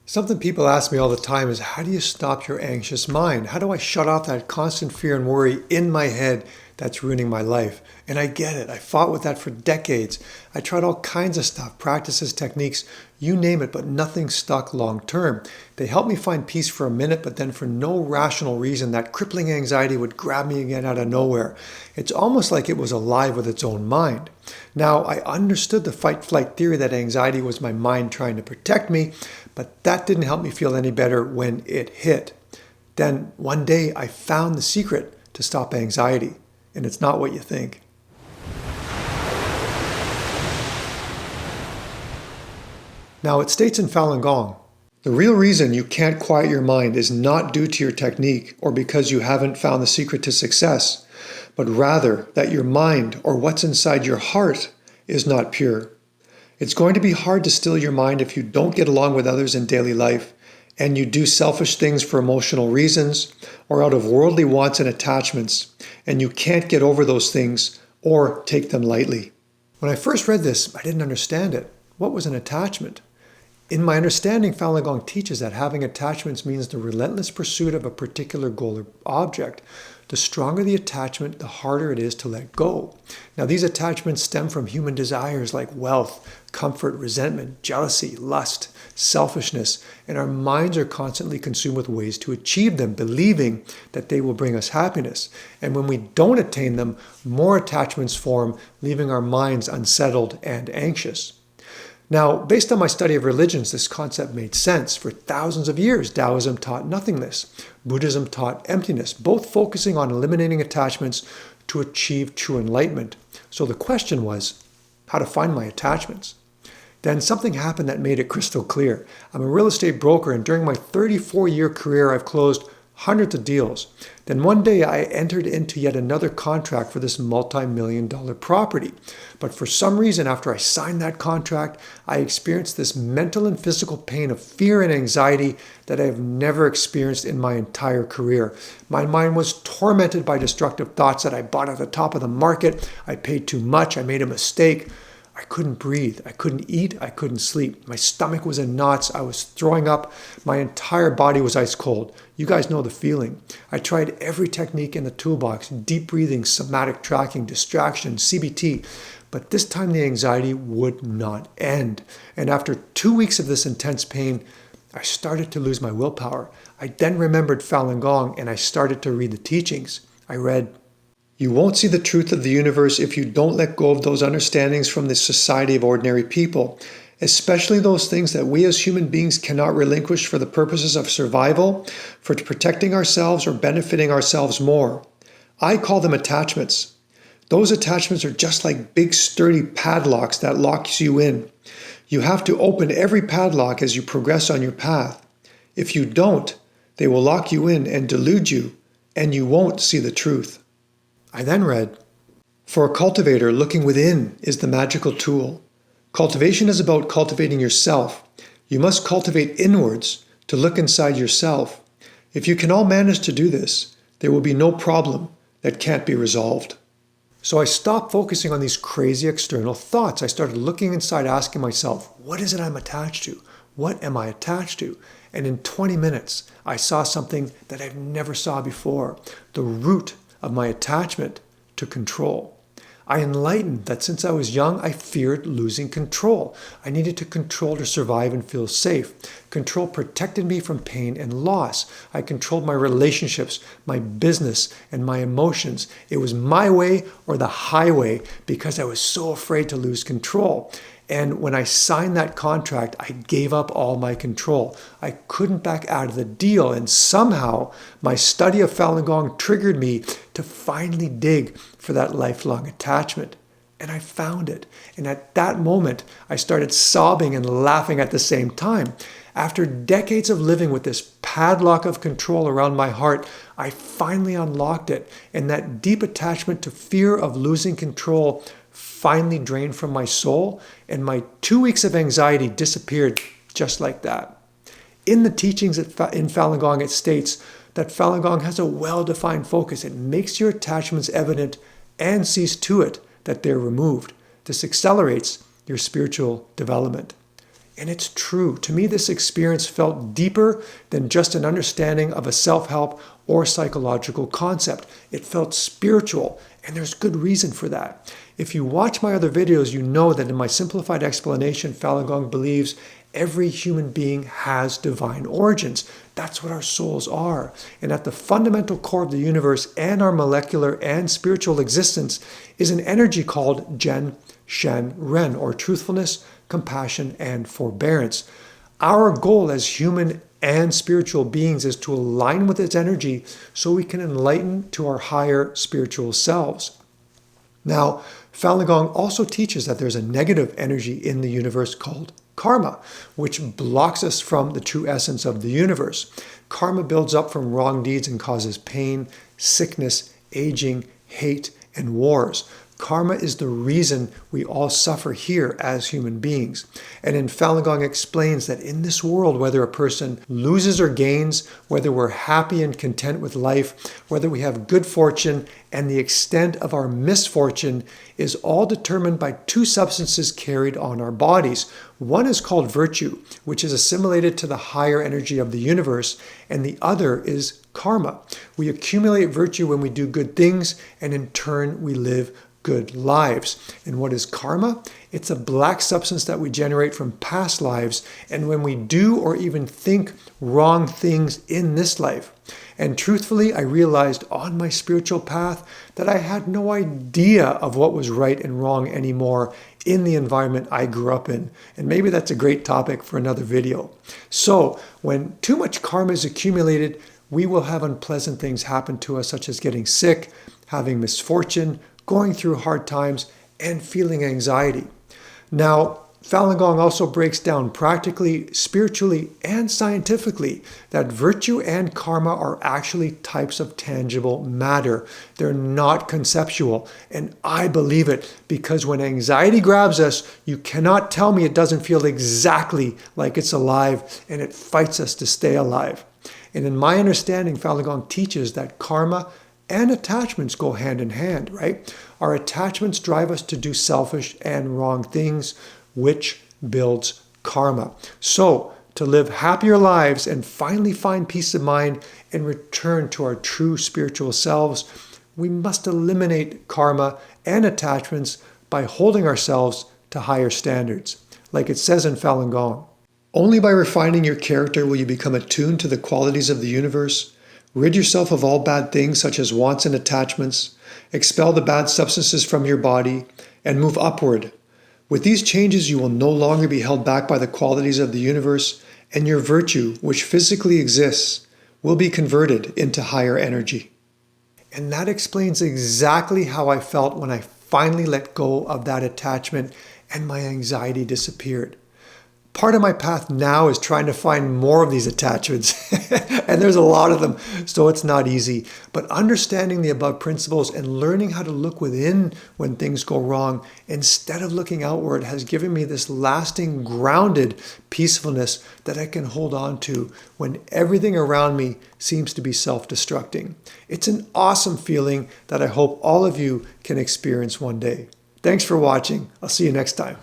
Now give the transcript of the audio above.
Something people ask me all the time is, how do you stop your anxious mind? How do I shut off that constant fear and worry in my head that's ruining my life? And I get it. I fought with that for decades. I tried all kinds of stuff, practices, techniques, you name it, but nothing stuck long term. They helped me find peace for a minute, but then for no rational reason, that crippling anxiety would grab me again out of nowhere. It's almost like it was alive with its own mind. Now, I understood the fight-flight theory that anxiety was my mind trying to protect me, but that didn't help me feel any better when it hit. Then one day I found the secret to stop anxiety, and it's not what you think. Now it states in Falun Gong, the real reason you can't quiet your mind is not due to your technique or because you haven't found the secret to success, but rather that your mind or what's inside your heart is not pure. It's going to be hard to still your mind if you don't get along with others in daily life and you do selfish things for emotional reasons or out of worldly wants and attachments, and you can't get over those things or take them lightly. When I first read this, I didn't understand it. What was an attachment? In my understanding, Falun Gong teaches that having attachments means the relentless pursuit of a particular goal or object. The stronger the attachment, the harder it is to let go. Now, these attachments stem from human desires like wealth, comfort, resentment, jealousy, lust, selfishness, and our minds are constantly consumed with ways to achieve them, believing that they will bring us happiness. And when we don't attain them, more attachments form, leaving our minds unsettled and anxious. Now, based on my study of religions, this concept made sense. For thousands of years, Taoism taught nothingness. Buddhism taught emptiness, both focusing on eliminating attachments to achieve true enlightenment. So the question was, how to find my attachments? Then something happened that made it crystal clear. I'm a real estate broker, and during my 34-year career, I've closed hundreds of deals. Then one day I entered into yet another contract for this multi-million-dollar property. But for some reason, after I signed that contract, I experienced this mental and physical pain of fear and anxiety that I have never experienced in my entire career. My mind was tormented by destructive thoughts that I bought at the top of the market, I paid too much, I made a mistake. I couldn't breathe. I couldn't eat. I couldn't sleep. My stomach was in knots. I was throwing up. My entire body was ice cold. You guys know the feeling. I tried every technique in the toolbox, deep breathing, somatic tracking, distraction, CBT, but this time the anxiety would not end. And after 2 weeks of this intense pain, I started to lose my willpower. I then remembered Falun Gong and I started to read the teachings. I read, "You won't see the truth of the universe if you don't let go of those understandings from the society of ordinary people, especially those things that we as human beings cannot relinquish for the purposes of survival, for protecting ourselves or benefiting ourselves more. I call them attachments. Those attachments are just like big sturdy padlocks that locks you in. You have to open every padlock as you progress on your path. If you don't, they will lock you in and delude you, and you won't see the truth." I then read, "For a cultivator, looking within is the magical tool. Cultivation is about cultivating yourself. You must cultivate inwards to look inside yourself. If you can all manage to do this, there will be no problem that can't be resolved." So I stopped focusing on these crazy external thoughts. I started looking inside, asking myself, what is it I'm attached to? What am I attached to? And in 20 minutes, I saw something that I've never saw before, the root of my attachment to control. I enlightened that since I was young, I feared losing control. I needed to control to survive and feel safe. Control protected me from pain and loss. I controlled my relationships, my business, and my emotions. It was my way or the highway because I was so afraid to lose control. And when I signed that contract, I gave up all my control. I couldn't back out of the deal. And somehow my study of Falun Gong triggered me to finally dig for that lifelong attachment. And I found it. And at that moment, I started sobbing and laughing at the same time. After decades of living with this padlock of control around my heart, I finally unlocked it. And that deep attachment to fear of losing control finally drained from my soul, and my 2 weeks of anxiety disappeared just like that. In the teachings in Falun Gong, it states that Falun Gong has a well-defined focus. It makes your attachments evident and sees to it that they're removed. This accelerates your spiritual development. And it's true. To me, this experience felt deeper than just an understanding of a self-help or psychological concept. It felt spiritual, and there's good reason for that. If you watch my other videos, you know that in my simplified explanation, Falun Gong believes every human being has divine origins. That's what our souls are. And at the fundamental core of the universe and our molecular and spiritual existence is an energy called Zhen, Shen, Ren, or truthfulness, compassion, and forbearance. Our goal as human and spiritual beings is to align with its energy so we can enlighten to our higher spiritual selves. Now, Falun Gong also teaches that there's a negative energy in the universe called karma, which blocks us from the true essence of the universe. Karma builds up from wrong deeds and causes pain, sickness, aging, hate, and wars. Karma is the reason we all suffer here as human beings. And in Falun Gong explains that in this world, whether a person loses or gains, whether we're happy and content with life, whether we have good fortune, and the extent of our misfortune is all determined by two substances carried on our bodies. One is called virtue, which is assimilated to the higher energy of the universe, and the other is karma. We accumulate virtue when we do good things, and in turn we live good lives. And what is karma? It's a black substance that we generate from past lives, and when we do or even think wrong things in this life. And truthfully, I realized on my spiritual path that I had no idea of what was right and wrong anymore in the environment I grew up in. And maybe that's a great topic for another video. So when too much karma is accumulated, we will have unpleasant things happen to us, such as getting sick, having misfortune, going through hard times, and feeling anxiety. Now, Falun Gong also breaks down practically, spiritually, and scientifically that virtue and karma are actually types of tangible matter. They're not conceptual, and I believe it because when anxiety grabs us, you cannot tell me it doesn't feel exactly like it's alive, and it fights us to stay alive. And in my understanding, Falun Gong teaches that karma and attachments go hand in hand, right? Our attachments drive us to do selfish and wrong things, which builds karma. So, to live happier lives and finally find peace of mind and return to our true spiritual selves, we must eliminate karma and attachments by holding ourselves to higher standards. Like it says in Falun Gong, only by refining your character will you become attuned to the qualities of the universe, rid yourself of all bad things such as wants and attachments, expel the bad substances from your body, and move upward. With these changes, you will no longer be held back by the qualities of the universe, and your virtue, which physically exists, will be converted into higher energy. And that explains exactly how I felt when I finally let go of that attachment and my anxiety disappeared. Part of my path now is trying to find more of these attachments, and there's a lot of them, so it's not easy. But understanding the above principles and learning how to look within when things go wrong instead of looking outward has given me this lasting, grounded peacefulness that I can hold on to when everything around me seems to be self-destructing. It's an awesome feeling that I hope all of you can experience one day. Thanks for watching. I'll see you next time.